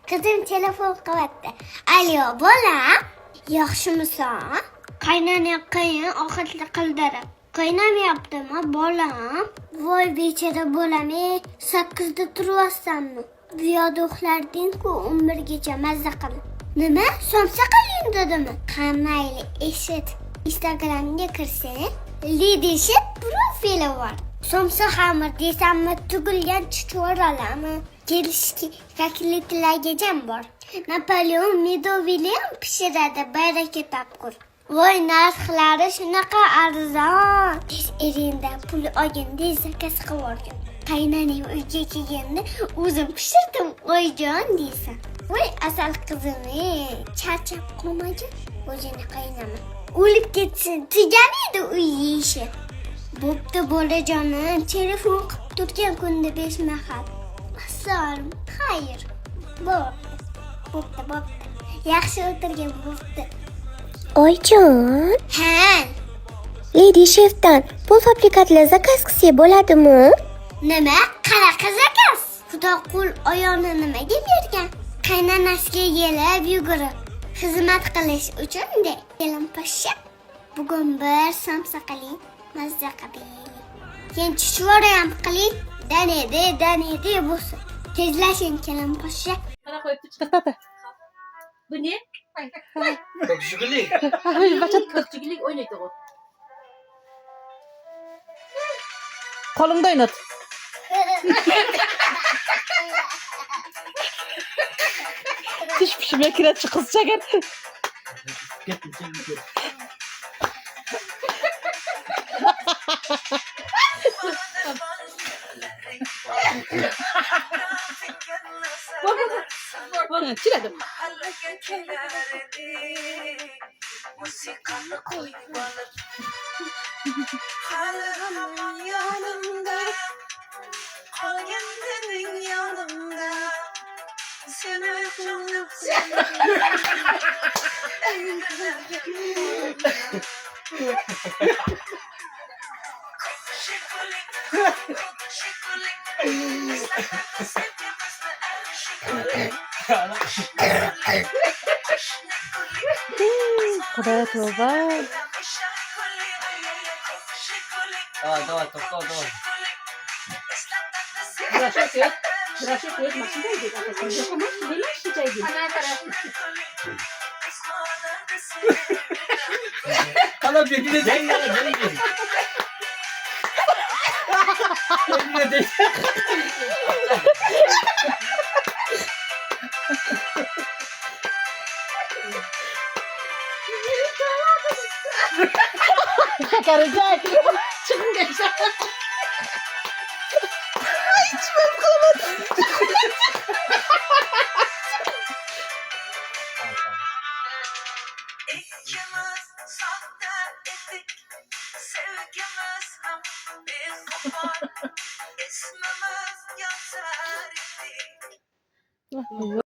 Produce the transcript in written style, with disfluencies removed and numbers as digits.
Kızım telefon kapattı. Alo bola. Yaxshimisan? Qaynana qiyin ovqatli qildirib. Qaynamayaptimi bolam? Voy bechara bolam, 8da turyapsanmi? Bu yoqda uxlarding-ku 11gacha mazza qil. Nima? Somsa qiling dedimi? Qamayli eshit. Instagramga kirsang, Lidishit profili bor. Somsa xamir desammi tugilgan chuchvaralami? Kelishki takliflarga bor. Napoleon medovili ham pishiradi, baraka topkur. Voy narxlari shunaqa arzon. Tez erinda pul olganda zakaz qilib olgan. Qaynaning uyga kelganda o'zim pishirdim, oyjon deysan. Voy asal qizim, charchab qolmagin, o'zini qaynama. O'lib ketsin, tugan edi uy yeyishi. Bo'pti bolajonim, telefon qilib turgan kunda 5 mahal. Assalom, xayr. Bo'pti. Yaxshi o'tirgan bo'pti. Oyjon, Ha, Lady Chef'dan pul fabrikatlar zakaz qilsa bo'ladimi? nima? Qanaqa zakaz? Xudo qo'l oyoqni nimaga bergan? Qaynanasiga yelib yugurib xizmat qilish uchun-da. Kelim poshsha, bugun bir somsa qiling, mazza qiling. Keyin chuchvara ham qiling, danedi bo'lsin. Tezlashing kelim poshsha. Mana qo'yibdi, chiqdi. Bu ne? Ko'kchilik. Ko'kchilik o'ynaydi u. Qo'lingda o'ynat. Tish pishmay kiradi qizchaga. Ketdi. Chiradi. Musikanı koyup alır. Halımın yanımda, kendinin yanımda. Seni çok Xudoya tavba. Давай, давай. Хорошо, машина идет, а потом я помощь, не лишь чай. Hala birbirine denk. Birbirine denk. Karıcak. Çıkın gençler. İkimiz sahte ettik, sevgimiz hem bir kopar, ismimiz yazar idik.